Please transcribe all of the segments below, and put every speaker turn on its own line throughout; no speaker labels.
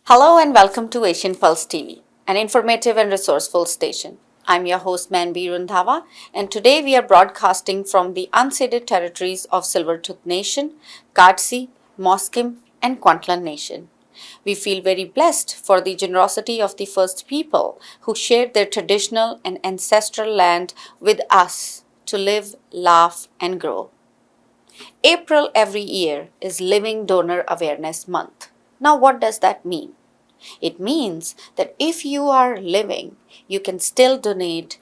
Hello and welcome to Asian Pulse TV, an informative and resourceful station. I'm your host Manbir Randhawa, and today we are broadcasting from the unceded territories of Silvertooth Nation, Kardsi, Musqueam, and Kwantlen Nation. We feel very blessed for the generosity of the first people who shared their traditional and ancestral land with us to live, laugh, and grow. April every year is Living Donor Awareness Month. Now, what does that mean? It means that if you are living, you can still donate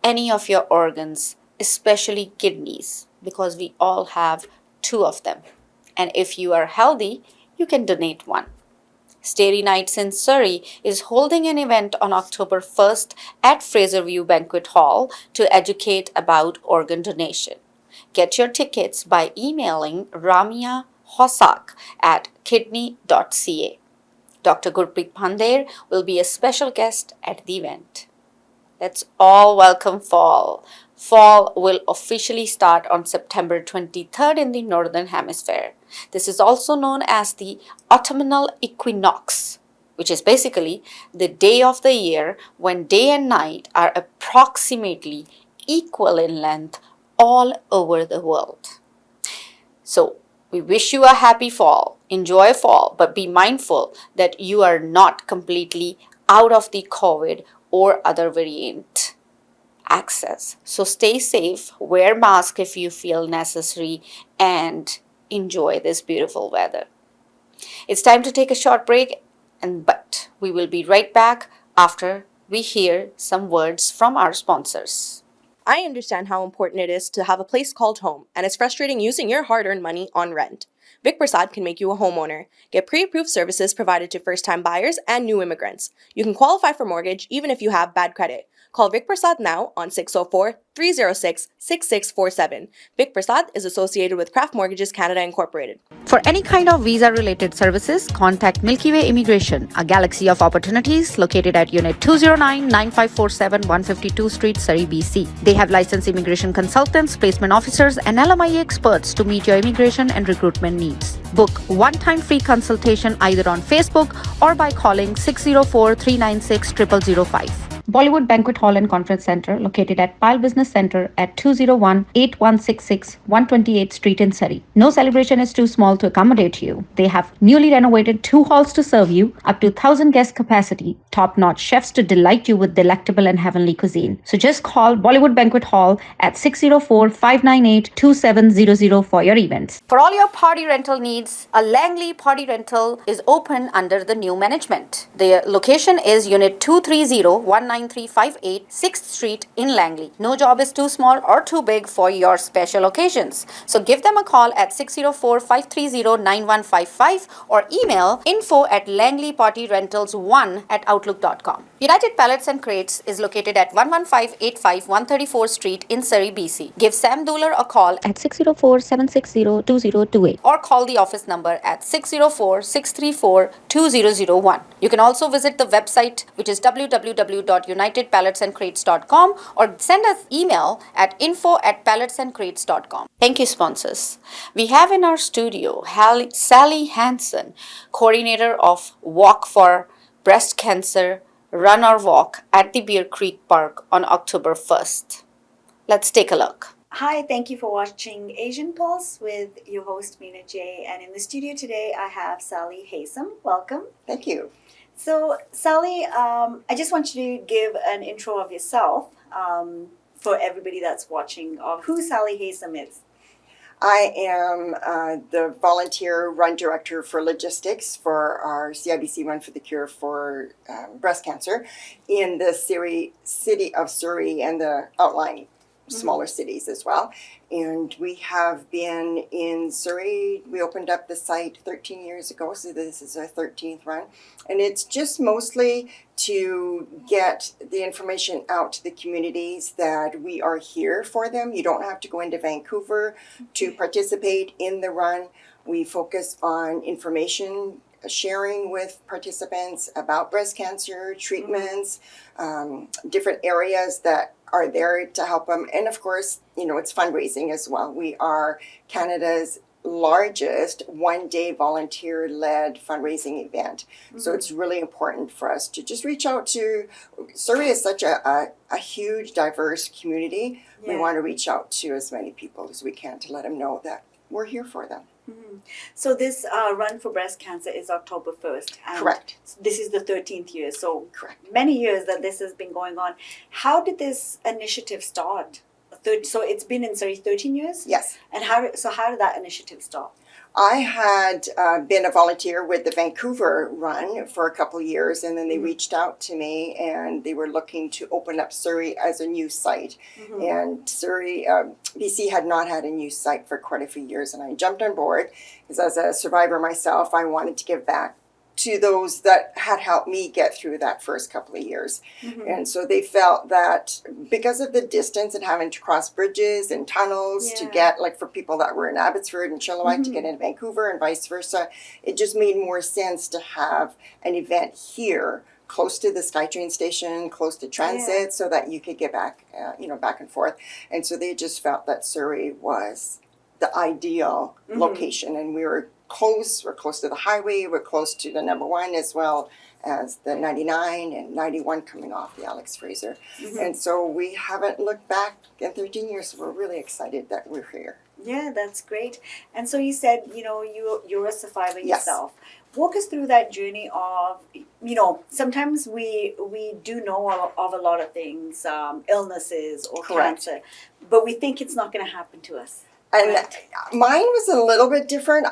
any of your organs, especially kidneys, because we all have two of them. And if you are healthy, you can donate one. Starry Nights in Surrey is holding an event on October 1st at Fraserview Banquet Hall to educate about organ donation. Get your tickets by emailing Ramya Hosak at kidney.ca. Dr. Gurpreet Pandey will be a special guest at the event. Let's all welcome fall. Fall will officially start on September 23rd in the Northern Hemisphere. This is also known as the autumnal equinox, which is basically the day of the year when day and night are approximately equal in length all over the world. So, we wish you a happy fall. Enjoy fall, but be mindful that you are not completely out of the COVID or other variant access. So stay safe, wear mask if you feel necessary, and enjoy this beautiful weather. It's time to take a short break, but we will be right back after we hear some words from our sponsors.
I understand how important it is to have a place called home, and it's frustrating using your hard-earned money on rent. Vic Prasad can make you a homeowner. Get pre-approved services provided to first-time buyers and new immigrants. You can qualify for mortgage even if you have bad credit. Call Vic Prasad now on 604-306-6647. Vic Prasad is associated with Craft Mortgages Canada Incorporated.
For any kind of visa-related services, contact Milky Way Immigration, a galaxy of opportunities located at Unit 209-9547 152 Street, Surrey, BC. They have licensed immigration consultants, placement officers, and LMIA experts to meet your immigration and recruitment needs. Book one-time free consultation either on Facebook or by calling 604-396-0005. Bollywood Banquet Hall and Conference Center, located at Pile Business Center at 201-8166 128th Street in Surrey. No celebration is too small to accommodate you. They have newly renovated 2 halls to serve you, up to 1,000 guest capacity, top-notch chefs to delight you with delectable and heavenly cuisine. So just call Bollywood Banquet Hall at 604-598-2700 for your events. For all your party rental needs, a Langley Party Rental is open under the new management. The location is Unit 230-19358 6th Street in Langley. No job is too small or too big for your special occasions. So give them a call at 604-530-9155 or email info@langleypartyrentals1@outlook.com. United Pallets and Crates is located at 11585 134th Street in Surrey, BC. Give Sam Dooler a call at 604-760-2028 or call the office number at 604-634-2001. You can also visit the website, which is www.unitedpalletsandcrates.com, or send us email at info@palletsandcrates.com. Thank you, sponsors. We have in our studio Sally Hansen, coordinator of Walk for Breast Cancer Run or Walk at the Bear Creek Park on October 1st. Let's take a look.
Hi, thank you for watching Asian Pulse with your host Meena J. And in the studio today, I have Sally Haysom. Welcome.
Thank you.
So, Sally, I just want you to give an intro of yourself for everybody that's watching of who Sally Haysom is.
I am the volunteer run director for logistics for our CIBC Run for the Cure for breast cancer in the city of Surrey and the outlying smaller cities as well. And we have been in Surrey. We opened up the site 13 years ago, so this is our 13th run. And it's just mostly to get the information out to the communities that we are here for them. You don't have to go into Vancouver to participate in the run. We focus on information sharing with participants about breast cancer, treatments, different areas that are there to help them. And of course, it's fundraising as well. We are Canada's largest one-day volunteer-led fundraising event. So it's really important for us to just reach out to, Surrey is such a huge, diverse community. We
Yeah.
want to reach out to as many people as we can to let them know that we're here for them.
So this Run for Breast Cancer is October 1st. And
Correct.
This is the 13th year. So
Correct.
many years that this has been going on. How did this initiative start? So it's been in 13 years?
Yes.
And how did that initiative start?
I had been a volunteer with the Vancouver run for a couple of years, and then they reached out to me, and they were looking to open up Surrey as a new site. And Surrey, BC had not had a new site for quite a few years, and I jumped on board because as a survivor myself, I wanted to give back to those that had helped me get through that first couple of years. And so they felt that because of the distance and having to cross bridges and tunnels to
Yeah.
get, like for people that were in Abbotsford and Chilliwack to get into Vancouver and vice versa, it just made more sense to have an event here close to the SkyTrain station, close to transit, so that you could get back, back and forth. And so they just felt that Surrey was the ideal location, and we're close to the highway, we're close to the number one as well as the 99 and 91 coming off the Alex Fraser. And so we haven't looked back in 13 years, so we're really excited that we're here.
Yeah, that's great. And so you said, you're a survivor
Yes.
yourself. Walk us through that journey of, sometimes we do know of a lot of things, illnesses or
Correct.
cancer, but we think it's not going to happen to us.
And
Right.
mine was a little bit different.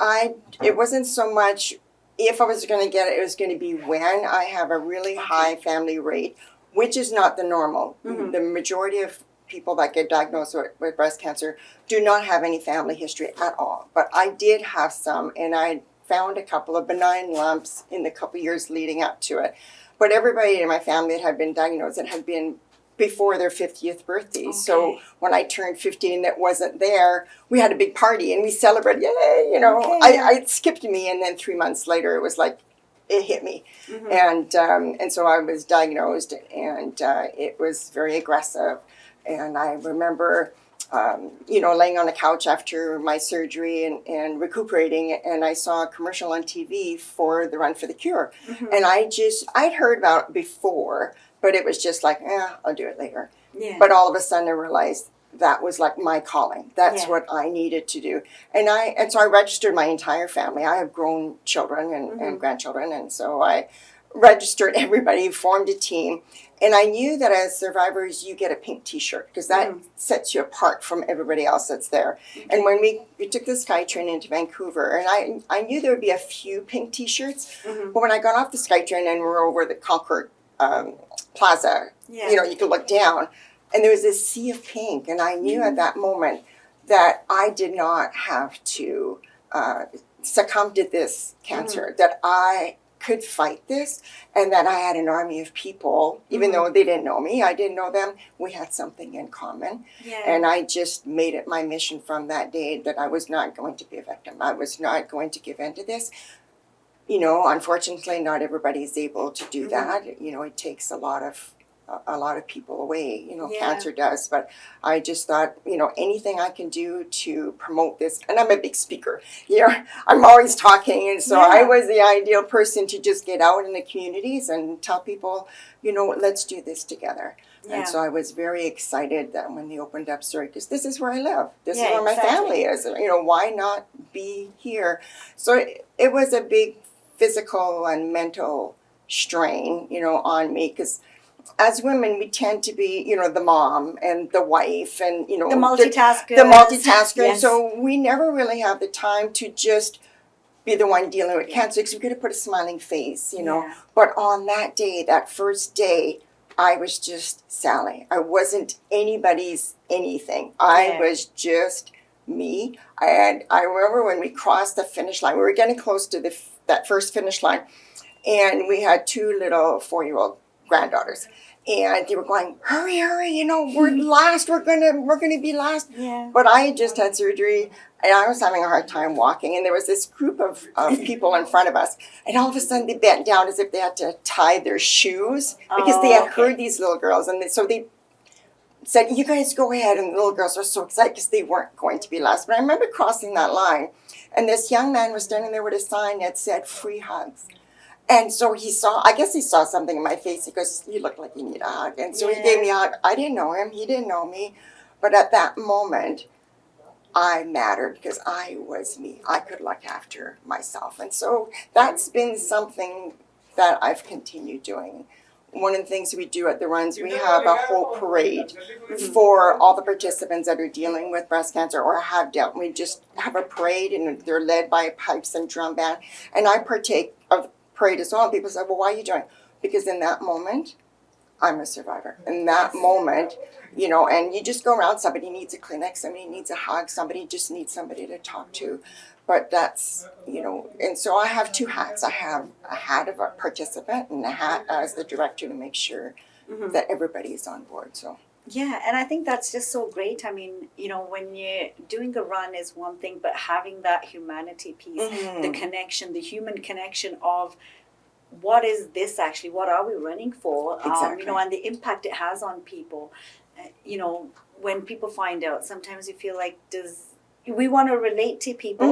It wasn't so much if I was going to get it, it was going to be when. I have a really high family rate, which is not the normal. The majority of people that get diagnosed with breast cancer do not have any family history at all. But I did have some, and I found a couple of benign lumps in the couple years leading up to it. But everybody in my family that had been diagnosed, it had been before their 50th birthday. So
Okay.
when I turned 50 and it wasn't there, we had a big party and we celebrated, yay,
Okay.
it skipped me, and then 3 months later it was like, it hit me. And so I was diagnosed, and it was very aggressive. And I remember, laying on the couch after my surgery and recuperating, and I saw a commercial on TV for the Run for the Cure. And I'd heard about it before, but it was just like, I'll do it later.
Yeah.
But all of a sudden I realized that was like my calling. That's
Yeah.
what I needed to do. And so I registered my entire family. I have grown children and grandchildren, and so I registered everybody, formed a team. And I knew that as survivors, you get a pink t-shirt because that sets you apart from everybody else that's there. And when we took the SkyTrain into Vancouver, and I knew there would be a few pink t-shirts, but when I got off the SkyTrain and we're over the Concord Plaza, you could look down, and there was this sea of pink. And I knew at that moment that I did not have to succumb to this cancer, that I could fight this, and that I had an army of people, even though they didn't know me, I didn't know them, we had something in common.
Yeah.
And I just made it my mission from that day that I was not going to be a victim. I was not going to give in to this. Unfortunately, not everybody is able to do that. It takes a lot of people away, cancer does. But I just thought, anything I can do to promote this, and I'm a big speaker, I'm always talking. And so I was the ideal person to just get out in the communities and tell people, let's do this together.
Yeah.
And so I was very excited that when they opened up Surrey, because this is where I live. This is
Yeah,
where my
exactly.
family is. Why not be here? So it was a big physical and mental strain, on me, because as women, we tend to be, the mom and the wife and,
the multitasker.
The multitasker.
Yes.
So we never really have the time to just be the one dealing with cancer, because we could have put a smiling face,
Yeah.
But on that day, that first day, I was just Sally. I wasn't anybody's anything. I was just me. And I remember when we crossed the finish line, we were getting close to that first finish line, and we had 2 little 4-year-old granddaughters, and they were going, hurry, we're last, we're gonna be last.
Yeah.
But I had just had surgery, and I was having a hard time walking, and there was this group of people in front of us, and all of a sudden they bent down as if they had to tie their shoes, because they had heard these little girls, and so they said, "You guys go ahead." And the little girls were so excited because they weren't going to be last. But I remember crossing that line, and this young man was standing there with a sign that said "free hugs." And so I guess he saw something in my face. He goes, "You look like you need a hug." And so he gave me a hug. I didn't know him. He didn't know me. But at that moment, I mattered because I was me. I could look after myself. And so that's been something that I've continued doing. One of the things we do at the runs, we have a whole parade for all the participants that are dealing with breast cancer or have dealt. We just have a parade, and they're led by pipes and drum band. And I partake of the parade as well. And people say, "Well, why are you doing it?" Because in that moment, I'm a survivor. In that moment, and you just go around, somebody needs a clinic, somebody needs a hug, somebody just needs somebody to talk to. But that's, and so I have two hats. I have a hat of a participant and a hat as the director to make sure that everybody is on board. So.
Yeah, and I think that's just so great. I mean, when you're doing a run is one thing, but having that humanity piece, the connection, the human connection of what is this actually? What are we running for?
Exactly.
And the impact it has on people. When people find out, sometimes you feel like, we want to relate to people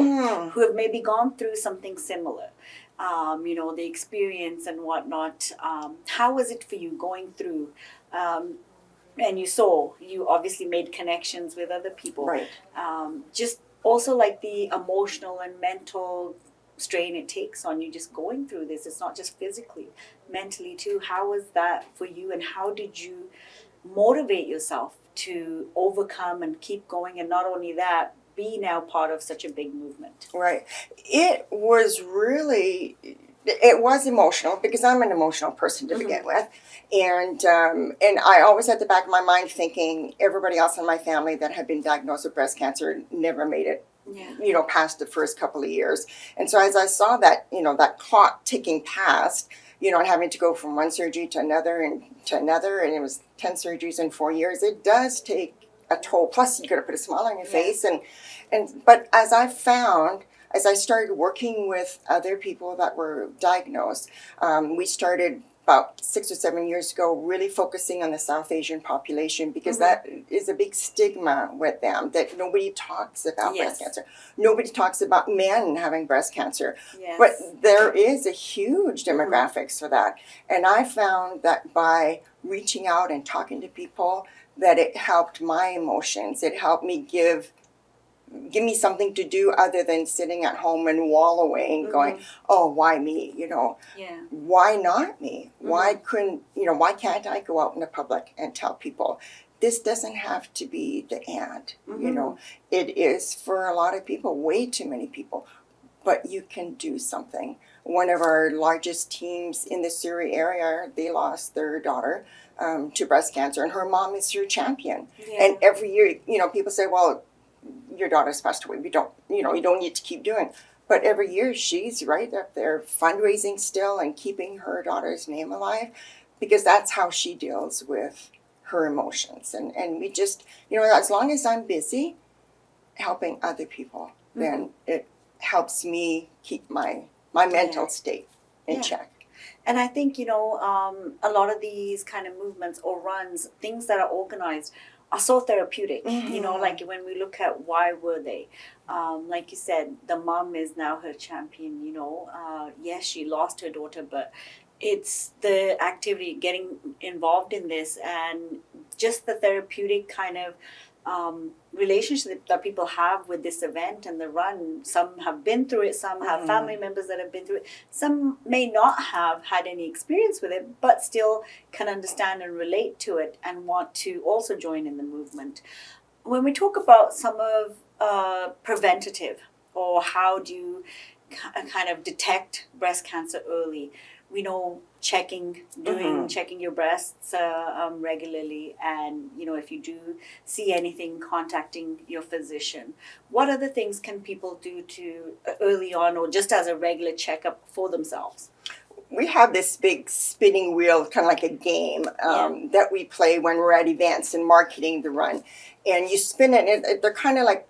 who have maybe gone through something similar. The experience and whatnot. How was it for you going through? And you obviously made connections with other people.
Right.
Just also like the emotional and mental strain it takes on you just going through this. It's not just physically, mentally too. How was that for you, and how did you motivate yourself to overcome and keep going, and not only that, be now part of such a big movement?
Right. It was emotional because I'm an emotional person to begin with. And I always had the back of my mind thinking everybody else in my family that had been diagnosed with breast cancer never made it, past the first couple of years. And so as I saw that, that clock ticking past, and having to go from one surgery to another, and it was 10 surgeries in 4 years, it does take a toll. Plus, you got to put a smile on your face. But as I started working with other people that were diagnosed, we started about 6 or 7 years ago, really focusing on the South Asian population, because that is a big stigma with them, that nobody talks about breast cancer. Nobody talks about men having breast cancer.
Yes.
But there is a huge demographics for that. And I found that by reaching out and talking to people, that it helped my emotions. It helped me give me something to do other than sitting at home and wallowing, going, "Oh, why me? Why not me? Why can't I go out in the public and tell people this doesn't have to be the end? It is for a lot of people, way too many people, but you can do something." One of our largest teams in the Surrey area, they lost their daughter to breast cancer, and her mom is your champion.
Yeah.
And every year, people say, "Well, your daughter's passed away. You don't need to keep doing." But every year she's right up there fundraising still and keeping her daughter's name alive, because that's how she deals with her emotions. And we just, as long as I'm busy helping other people, then it helps me keep my mental state in check.
And I think, a lot of these kind of movements or runs, things that are organized, are so therapeutic. Like when we look at why were they, like you said, the mom is now her champion. Yes, she lost her daughter, but it's the activity, getting involved in this, and just the therapeutic kind of relationship that people have with this event and the run. Some have been through it, some have family members that have been through it, some may not have had any experience with it, but still can understand and relate to it and want to also join in the movement. When we talk about some of preventative, or how do you kind of detect breast cancer early, we know checking your breasts regularly, and if you do see anything, contacting your physician. What other things can people do to early on, or just as a regular checkup for themselves?
We have this big spinning wheel, kind of like a game that we play when we're at events and marketing the run, and you spin it, and they're kind of like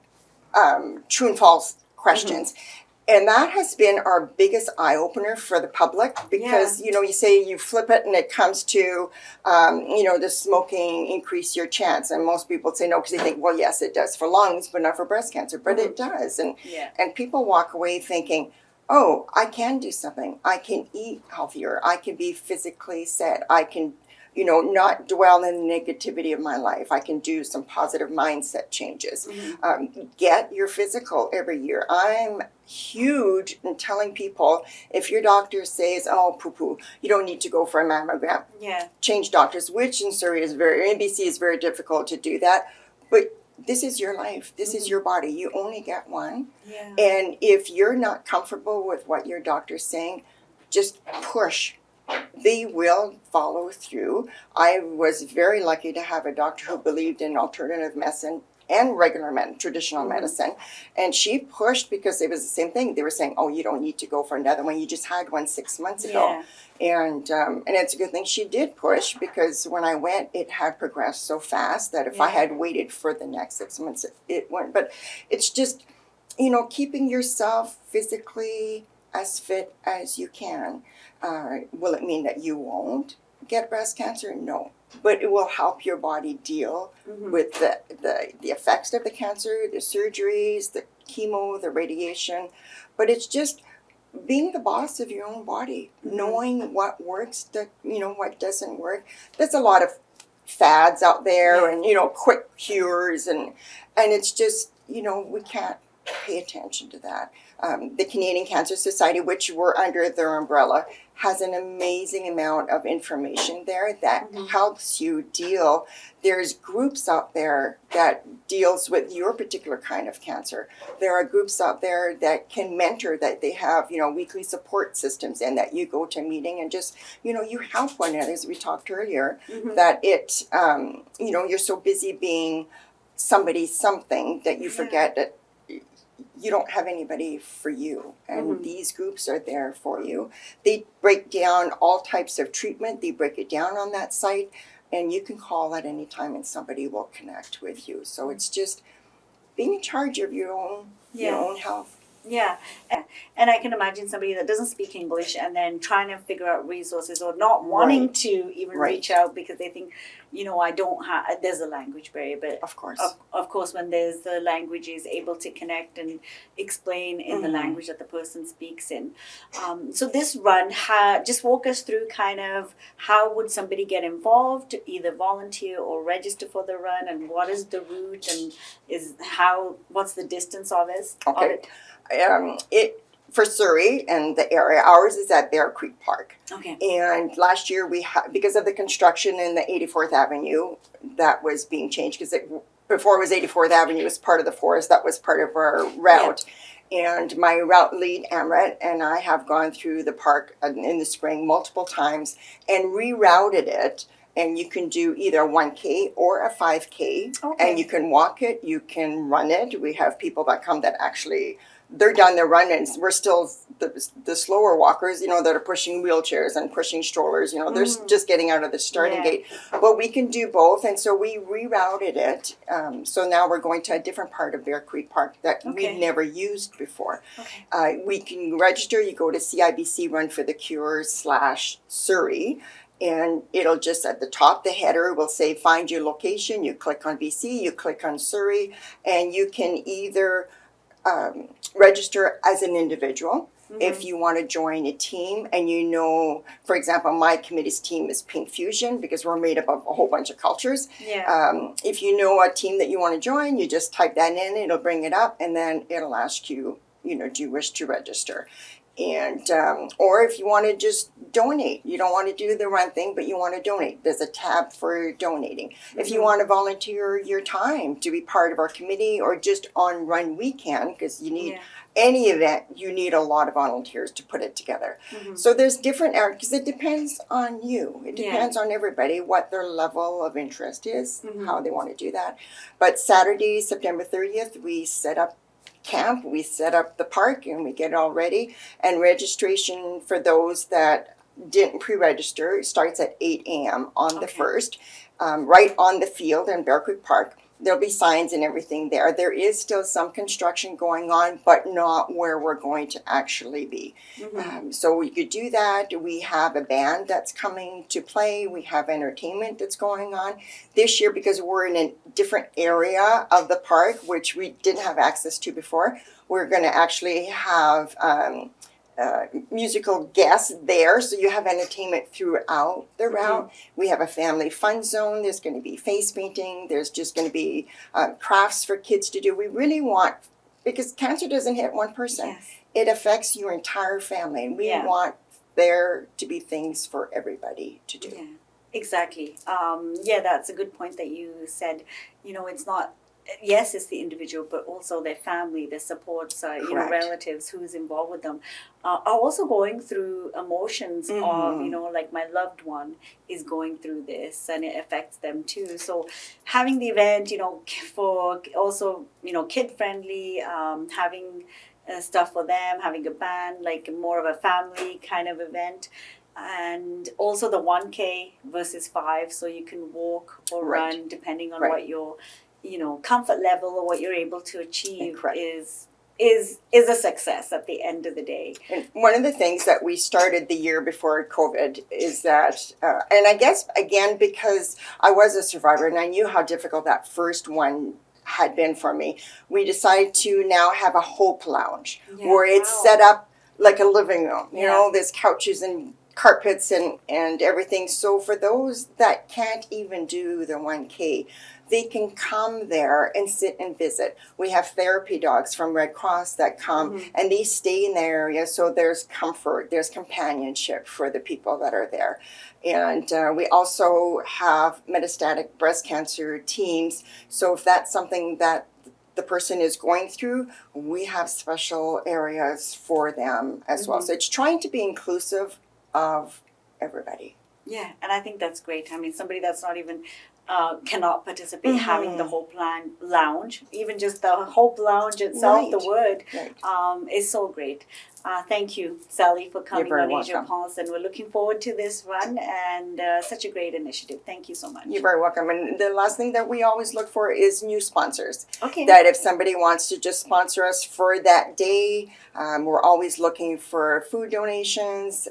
true and false questions. And that has been our biggest eye opener for the public because, you say you flip it and it comes to, does smoking increase your chance? And most people say no because they think, well, yes, it does for lungs, but not for breast cancer. But it does. And people walk away thinking, oh, I can do something. I can eat healthier. I can be physically set. I can not dwell in the negativity of my life. I can do some positive mindset changes. Get your physical every year. I'm huge in telling people if your doctor says, oh, poo-poo, you don't need to go for a mammogram. Change doctors, which in Surrey in BC is very difficult to do that. But this is your life. This is your body. You only get one. And if you're not comfortable with what your doctor's saying, just push. They will follow through. I was very lucky to have a doctor who believed in alternative medicine and regular traditional medicine. And she pushed because it was the same thing. They were saying, oh, you don't need to go for another one. You just had one 6 months ago. And it's a good thing she did push because when I went, it had progressed so fast that if I had waited for the next 6 months, it wouldn't. But it's just, keeping yourself physically as fit as you can. Will it mean that you won't get breast cancer? No. But it will help your body deal with the effects of the cancer, the surgeries, the chemo, the radiation. But it's just being the boss of your own body, knowing what works, what doesn't work. There's a lot of fads out there and, quick cures. And it's just, we can't pay attention to that. The Canadian Cancer Society, which we're under their umbrella, has an amazing amount of information there that helps you deal. There's groups out there that deals with your particular kind of cancer. There are groups out there that can mentor, that they have, weekly support systems and that you go to a meeting and just, you help one another, as we talked earlier, that it, you're so busy being somebody's something that you forget that you don't have anybody for you. And these groups are there for you. They break down all types of treatment. They break it down on that site. And you can call at any time and somebody will connect with you. So it's just being in charge of your own health.
Yeah. And I can imagine somebody that doesn't speak English and then trying to figure out resources or not wanting to even reach out because they think, I don't have, there's a language barrier, but
of course,
of course, when there's the language is able to connect and explain in the language that the person speaks in. So this run, just walk us through kind of how would somebody get involved, either volunteer or register for the run, and what is the route and what's the distance of it?
Okay. For Surrey and the area, ours is at Bear Creek Park.
Okay.
And last year because of the construction in the 84th Avenue, that was being changed because before it was 84th Avenue, it was part of the forest. That was part of our route. Yeah. And my route lead, Amrit, and I have gone through the park in the spring multiple times and rerouted it. And you can do either a 1K or a 5K. Okay. And you can walk it, you can run it. We have people that come that actually, they're done their run and we're still the slower walkers, that are pushing wheelchairs and pushing strollers, they're just getting out of the starting gate. But we can do both. And so we rerouted it. So now we're going to a different part of Bear Creek Park that we've never used before. Okay. We can register. You go to CIBC Run for the Cure /Surrey. And it'll just at the top, the header will say, find your location. You click on BC, you click on Surrey, and you can either register as an individual if you want to join a team. And for example, my committee's team is Pink Fusion because we're made up of a whole bunch of cultures. Yeah. If you know a team that you want to join, you just type that in, it'll bring it up, and then it'll ask you, do you wish to register? And or if you want to just donate, you don't want to do the run thing, but you want to donate, there's a tab for donating. If you want to volunteer your time to be part of our committee or just on run weekend, because you need any event, you need a lot of volunteers to put it together. So there's different areas because it depends on you. It depends on everybody what their level of interest is, how they want to do that. But Saturday, September 30th, we set up camp, we set up the park, and we get it all ready. And registration for those that didn't pre-register, it starts at 8 a.m. on the
Okay.
1st, right on the field in Bear Creek Park. There'll be signs and everything there. There is still some construction going on, but not where we're going to actually be. So we could do that. We have a band that's coming to play. We have entertainment that's going on. This year, because we're in a different area of the park, which we didn't have access to before, we're going to actually have musical guests there, so you have entertainment throughout the route. We have a family fun zone. There's going to be face painting. There's just going to be crafts for kids to do. We really want, because cancer doesn't hit one person.
Yes.
It affects your entire family, and we
Yeah.
want there to be things for everybody to do.
Yeah, exactly. Yeah, that's a good point that you said. You know, it's not, yes, it's the individual, but also their family, their supports, you know,
Correct.
relatives who's involved with them are also going through emotions of, you know, like my loved one is going through this and it affects them too. So having the event, you know, for also, you know, kid friendly, having stuff for them, having a band, like more of a family kind of event. And also the 1K versus 5, so you can walk or
Right.
run depending on
Right.
what your, you know, comfort level or what you're able to achieve
Correct.
is a success at the end of the day.
And one of the things that we started the year before COVID is that, and I guess again because I was a survivor and I knew how difficult that first one had been for me, we decided to now have a hope lounge where it's
Wow.
set up like a living room. You
Yeah.
know, there's couches and carpets and everything. So for those that can't even do the 1K, they can come there and sit and visit. We have therapy dogs from Red Cross that come and they stay in the area, so there's comfort, there's companionship for the people that are there. And we also have metastatic breast cancer teams, so if that's something that the person is going through, we have special areas for them as well. So it's trying to be inclusive of everybody.
Yeah, and I think that's great. I mean, somebody that's not even cannot participate, having the Hope Lounge, even just the Hope Lounge itself, the word,
Right.
is so great. Thank you, Sally, for coming
very
on Asia
welcome.
Pulse, and we're looking forward to this run and such a great initiative. Thank you so much.
You're very welcome. And the last thing that we always look for is new sponsors.
Okay.
That if somebody wants to just sponsor us for that day, we're always looking for food donations,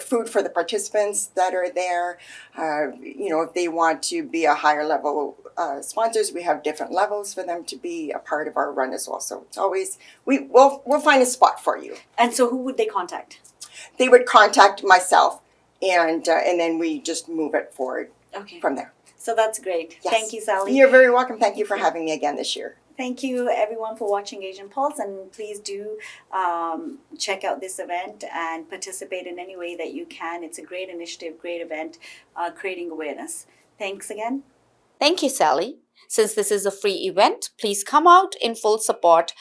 food for the participants that are there. You know, if they want to be a higher level sponsors, we have different levels for them to be a part of our run as well. So it's always, we'll find a spot for you.
And so who would they contact?
They would contact myself, and then we just move it forward from there.
So that's great.
Yes.
Thank you, Sally.
You're very welcome. Thank you for having me again this year.
Thank you, everyone, for watching Asian Pulse, and please do check out this event and participate in any way that you can. It's a great initiative, great event, creating awareness. Thanks again.
Thank you, Sally. Since this is a free event, please come out in full support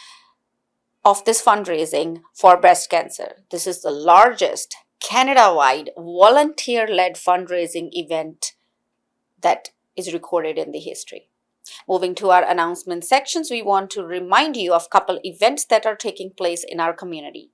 of this fundraising for breast cancer. This is the largest Canada-wide volunteer-led fundraising event that is recorded in the history. Moving to our announcement sections, we want to remind you of a couple events that are taking place in our community.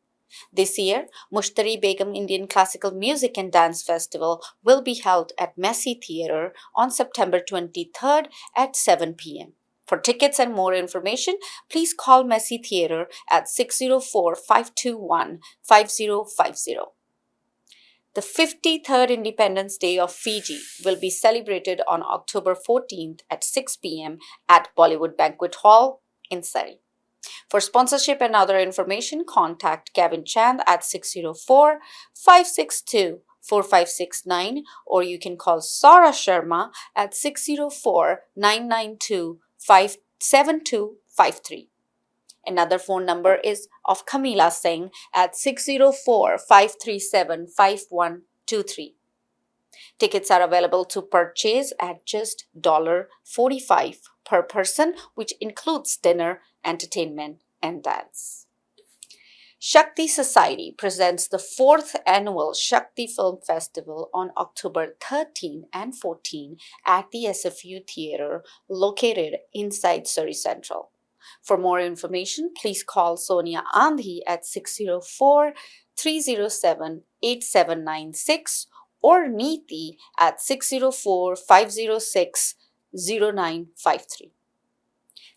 This year, Mushtari Begum Indian Classical Music and Dance Festival will be held at Massey Theatre on September 23rd at 7 p.m. For tickets and more information, please call Massey Theatre at 604-521-5050. The 53rd Independence Day of Fiji will be celebrated on October 14th at 6 p.m. at Bollywood Banquet Hall in Surrey. For sponsorship and other information, contact Gavin Chand at 604-562-4569, or you can call Sara Sharma at 604-992-7253. Another phone number is of Kamila Singh at 604-537-5123. Tickets are available to purchase at just $45 per person, which includes dinner, entertainment, and dance. Shakti Society presents the 4th annual Shakti Film Festival on October 13 and 14 at the SFU Theatre located inside Surrey Central. For more information, please call Sonia Andhi at 307-8796 or Neeti at 604-506-0953.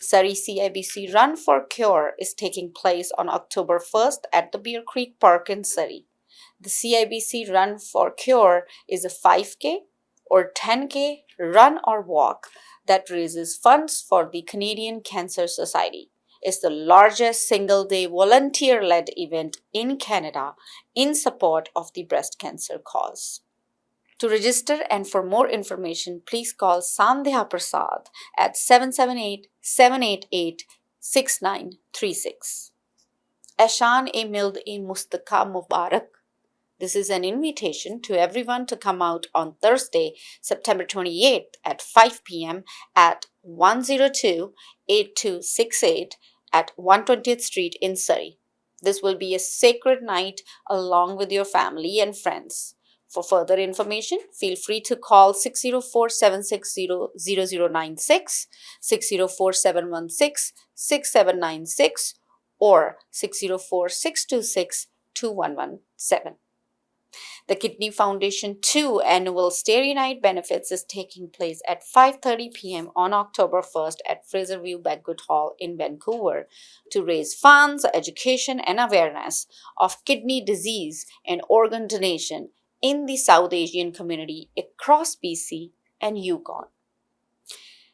Surrey CIBC Run for Cure is taking place on October 1st at the Bear Creek Park in Surrey. The CIBC Run for Cure is a 5K or 10K run or walk that raises funds for the Canadian Cancer Society. It's the largest single-day volunteer-led event in Canada in support of the breast cancer cause. To register and for more information, please call Sandhya Prasad at 778-788-6936. Ashan-e-Mild-e Mustaka Mubarak. This is an invitation to everyone to come out on Thursday, September 28th at 5 p.m. at 102-8268 at 120th Street in Surrey. This will be a sacred night along with your family and friends. For further information, feel free to call 604-760-0096, 604-716-6796, or 604-626-2117. The Kidney Foundation 2 Annual Starry Night Benefits is taking place at 5:30 p.m. on October 1st at Fraserview Banquet Hall in Vancouver to raise funds, education, and awareness of kidney disease and organ donation in the South Asian community across BC and Yukon.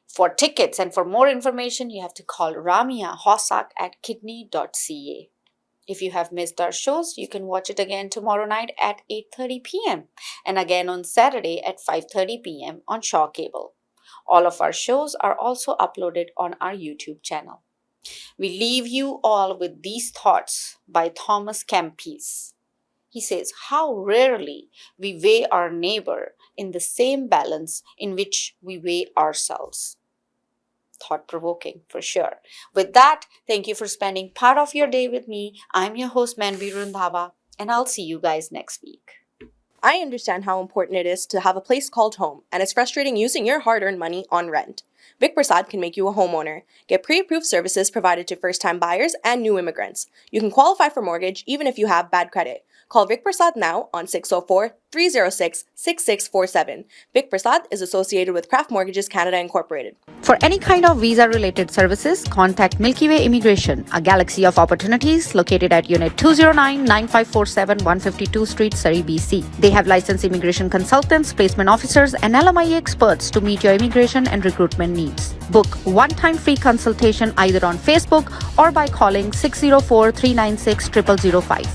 For tickets and for more information, you have to call Ramya Hosak at kidney.ca. If you have missed our shows, you can watch it again tomorrow night at 8:30 p.m. and again on Saturday at 5:30 p.m. on Shaw Cable. All of our shows are also uploaded on our YouTube channel. We leave you all with these thoughts by Thomas Kempis. He says, how rarely we weigh our neighbor in the same balance in which we weigh ourselves. Thought-provoking for sure. With that, thank you for spending part of your day with me. I'm your host, Manbir Randhawa, and I'll see you guys next week.
I understand how important it is to have a place called home, and it's frustrating using your hard-earned money on rent. Vic Prasad can make you a homeowner. Get pre-approved services provided to first-time buyers and new immigrants. You can qualify for mortgage even if you have bad credit. Call Vic Prasad now on 604-306-6647. Vic Prasad is associated with Craft Mortgages Canada Incorporated.
For any kind of visa-related services, contact Milky Way Immigration, a galaxy of opportunities located at Unit 209-9547 152 Street, Surrey, BC. They have licensed immigration consultants, placement officers, and LMIA experts to meet your immigration and recruitment needs. Book one-time free consultation either on Facebook or by calling 604-396-0005.